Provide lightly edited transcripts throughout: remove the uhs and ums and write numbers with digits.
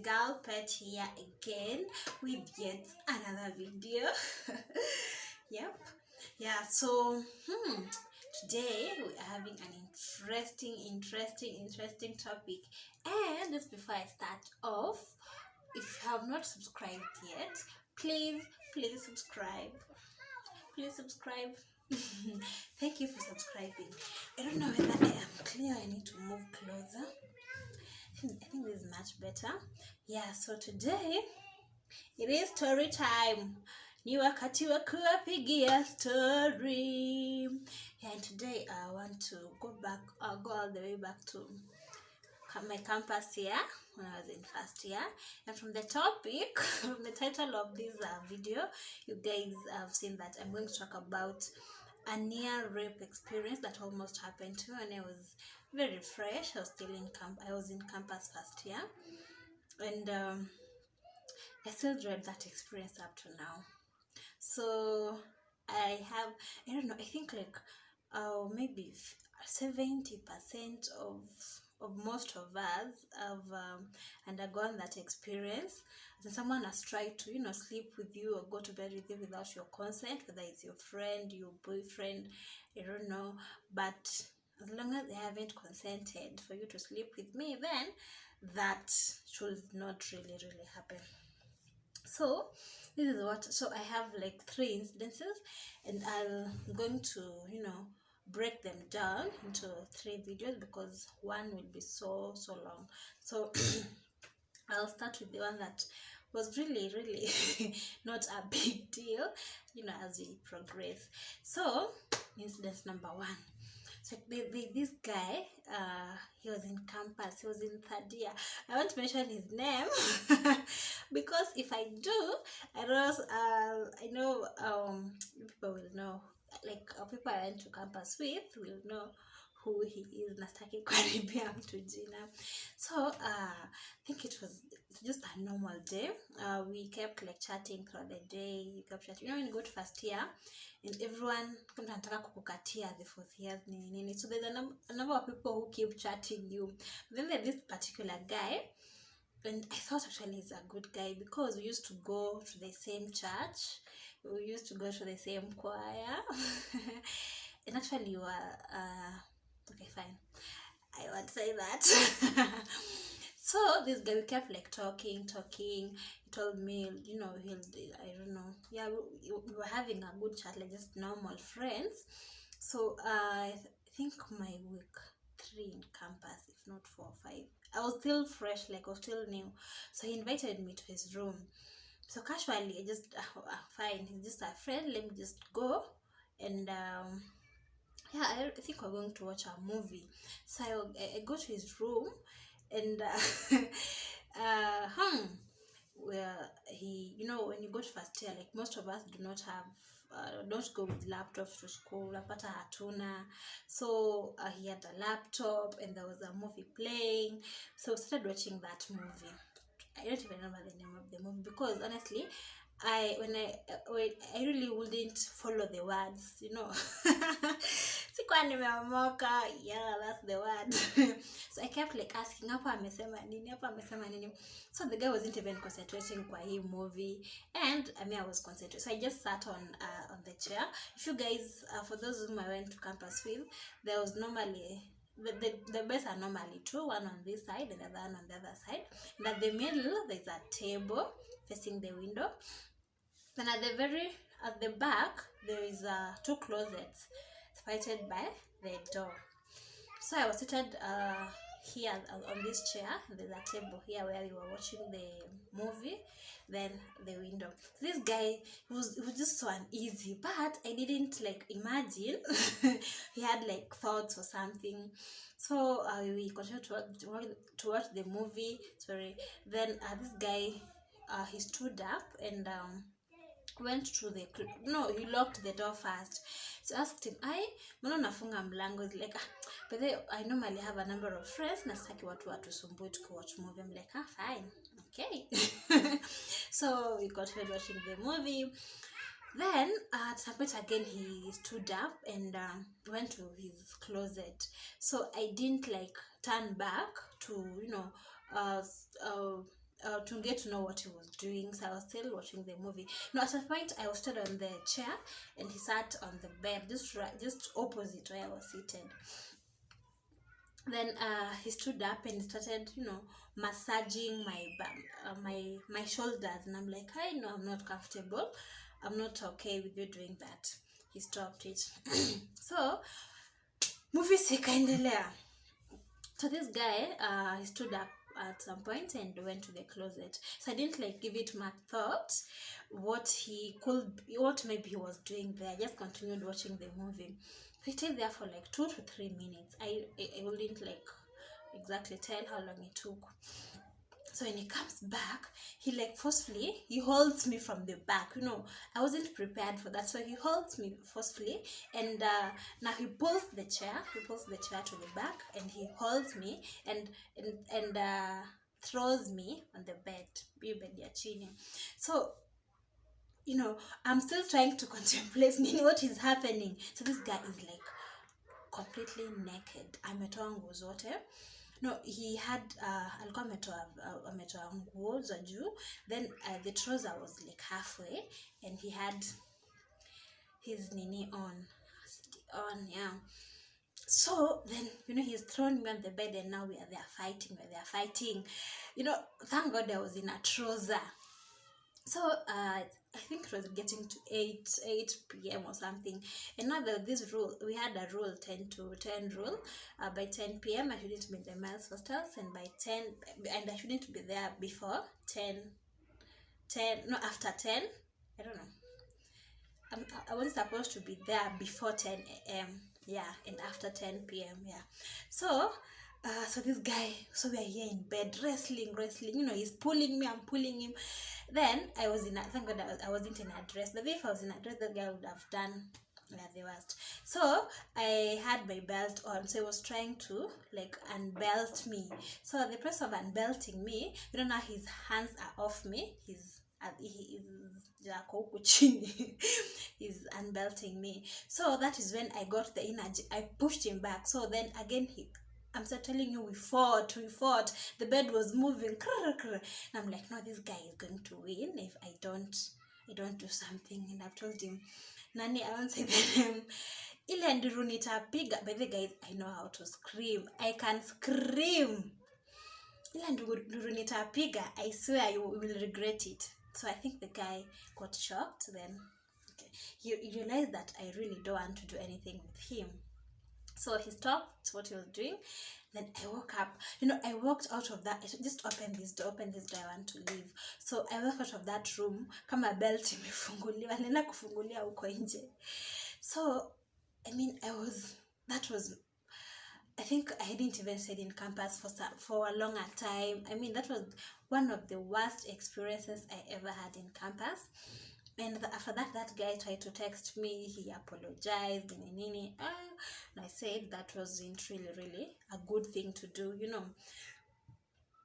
girl Pet here again with yet another video. Yep. Yeah, so today we are having an interesting topic. And just before I start off, if you have not subscribed yet, please subscribe. Please subscribe. Thank you for subscribing. I don't know whether I am clear. I need to move closer. I think this is much better. Yeah, so today it is story time. Ni wakati wa kuwapigia story. Yeah, and today I want to go all the way back to my campus year when I was in first year. And from the topic, from the title of this video, you guys have seen that I'm going to talk about a near rape experience that almost happened to me when I was very fresh. I was still in I was in campus first year, and I still dread that experience up to now. So I don't know, I think like maybe 70% of most of us have undergone that experience. And someone has tried to, sleep with you or go to bed with you without your consent, whether it's your friend, your boyfriend, I don't know. But as long as they haven't consented for you to sleep with me, then that should not really happen. So this is so I have like 3 incidences, and I'm going to break them down into 3 videos because one will be so long. So I'll start with the one that was really not a big deal, as we progress. So incident number 1. So this guy, he was in campus, he was in 3rd year. I won't mention his name because if I do, I know people will know, like people I went to campus with will know who he is. Nastaki karibia mtu jina. So I think it was just a normal day. We kept like chatting throughout the day. We kept chatting. When you go to first year, and everyone comes and talk kukukatia the 4th years nini. So there's a number of people who keep chatting you. But then there's this particular guy, and I thought actually he's a good guy because we used to go to the same church. We used to go to the same choir. And actually you were okay, fine, I won't say that. So this guy, we kept like talking. He told me, I don't know, yeah, we were having a good chat, like just normal friends. So I think my week 3 in campus, if not 4 or 5, I was still fresh, like I was still new. So he invited me to his room. So casually, I just fine, he's just a friend, let me just go. And yeah, I think we're going to watch a movie. So I go to his room, and where he, when you go to first year, like most of us do not have, don't go with laptops to school. Apata hatuna. So he had a laptop, and there was a movie playing. So we started watching that movie. I don't even remember the name of the movie because honestly, I really wouldn't follow the words, Sikuwa nimeomoka, yeah, that's the word. So I kept like asking, hapa amesema nini? So the guy wasn't even concentrating kwa hii movie, and I was concentrating. So I just sat on the chair. If you guys, for those whom I went to campus with, there was normally the beds are normally 2, one on this side and the other one on the other side. And at the middle, there's a table facing the window. Then at the back, there is 2 closets separated by the door. So I was seated here on this chair, and there's a table here where we were watching the movie, then the window. So this guy, it was just so uneasy, but I didn't like imagine he had like thoughts or something. So we continued to watch the movie. Then this guy, he stood up and went to he locked the door first. So I asked him, mbona unafunga mlango? He's like, but I normally have a number of friends, na sitaki watu watusumbue watch movie. I'm like, fine, okay. So we continued watching the movie. Then at some point again, he stood up and went to his closet. So I didn't like turn back to to get to know what he was doing. So I was still watching the movie. No, at a point I was still on the chair and he sat on the bed, just opposite where I was seated. Then he stood up and started, massaging my shoulders, and I'm like, I know I'm not comfortable. I'm not okay with you doing that. He stopped it. So movie ikaendelea. So this guy, he stood up at some point and went to the closet. So I didn't like give it much thought what maybe he was doing there. I just continued watching the movie. He stayed there for like 2 to 3 minutes. I wouldn't like exactly tell how long it took. So when he comes back, he like forcefully, he holds me from the back. I wasn't prepared for that. So he holds me forcefully, and now he pulls the chair to the back, and he holds me and throws me on the bed. So I'm still trying to contemplate what is happening. So this guy is like completely naked. Ametoa nguo zote. No, he had alikuwa ametoa nguo za juu, then the trouser was like halfway, and he had his nini on, yeah. So then he's thrown me on the bed, and now we are there fighting. Thank God I was in a trouser. So I think it was getting to 8 p.m. or something. And now this rule, we had a rule, 10 to 10 rule. By 10 p.m. I shouldn't be in the males hostels, and by 10, and I shouldn't be there before 10, after 10. I don't know. I wasn't supposed to be there before 10 a.m. Yeah, and after 10 p.m. Yeah. So this guy, so we are here in bed wrestling. He's pulling me, I'm pulling him. Then thank God I wasn't in a dress. But if I was in a dress, the guy would have done the worst. So I had my belt on, so he was trying to like unbelt me. So the process of unbelting me, now his hands are off me. He's unbelting me. So that is when I got the energy. I pushed him back. So then again I'm still telling you, we fought. The bed was moving. And I'm like, no, this guy is going to win if I don't do something. And I've told him, Nani, I won't say the name. Ile nduru nitapiga. By the guys, I know how to scream. I can scream. Ile nduru nitapiga. I swear you will regret it. So I think the guy got shocked. Then he realized that I really don't want to do anything with him. So he stopped what he was doing. Then I woke up. I walked out of that. I just open this door, I want to leave. So I walked out of that room. Kama belt imefunguliwa, nenda kufungulia huko nje. So I think I hadn't even stayed in campus for a longer time. That was one of the worst experiences I ever had in campus. And after that guy tried to text me. He apologized. And I said that wasn't really a good thing to do,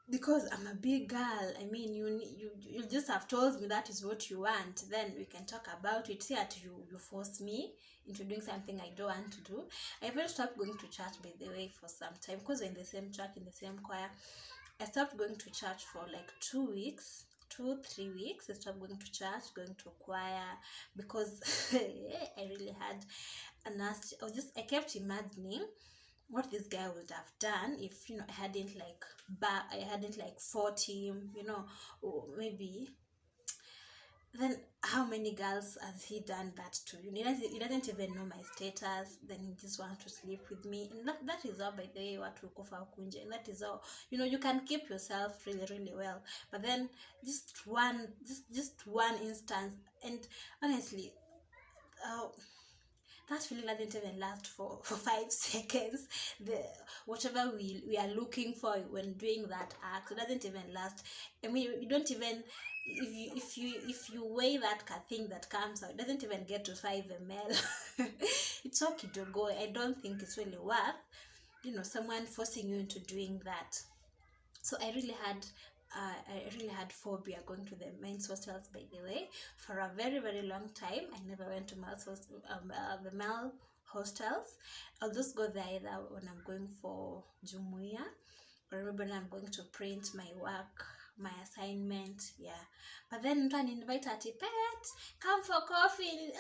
because I'm a big girl. You just have told me that is what you want. Then we can talk about it. See that you force me into doing something I don't want to do. I even stopped going to church, by the way, for some time, because we're in the same church, in the same choir. I stopped going to church for like 2 weeks. 2-3 weeks. I stopped going to church, going to choir, because I really had a nasty. I kept imagining what this guy would have done if I hadn't fought him, or maybe. Then how many girls has he done that to? He doesn't even know my status. Then he just wants to sleep with me, and that is all, by the way, what we call kunje. And that is all. You can keep yourself really, really well, but then just one instance, and honestly, that feeling doesn't even last for 5 seconds. Whatever we are looking for when doing that act, it doesn't even last. You don't even, if you weigh that thing that comes out, it doesn't even get to 5 ml. It's okay to go. I don't think it's really worth someone forcing you into doing that. So I really had phobia going to the men's hostels, by the way. For a very, very long time, I never went to the male hostels. I'll just go there either when I'm going for Jumuia, or maybe when I'm going to print my work my assignment. Yeah, but then mtu invite ati Pet, come for coffee.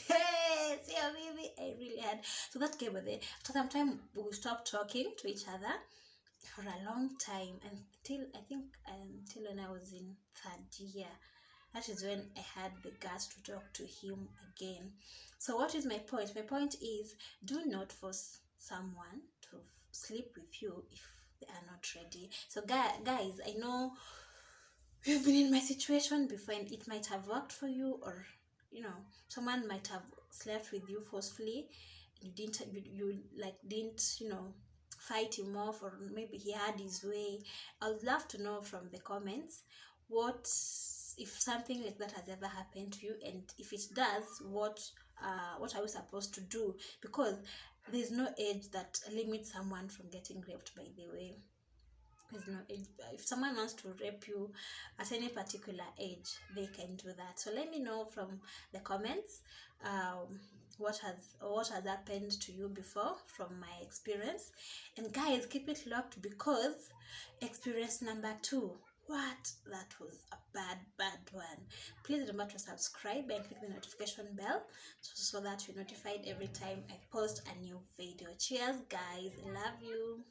Hey, see baby, I really had. So that came with it. So sometime we stopped talking to each other for a long time, until I think until when I was in third year. That is when I had the guts to talk to him again. So what is my point? My point is, do not force someone to sleep with you if they are not ready. So guys, I know you've been in my situation before, and it might have worked for you, or someone might have slept with you forcefully. You didn't fight him off, or maybe he had his way. I would love to know from the comments what if something like that has ever happened to you, and if it does, what are we supposed to do? Because there's no age that limits someone from getting raped, by the way. There's no age. If someone wants to rape you at any particular age, they can do that. So let me know from the comments what has happened to you before from my experience. And guys, keep it locked, because experience number 2, that was a bad one. Please remember to subscribe and click the notification bell so that you're notified every time I post a new video. Cheers guys, I love you.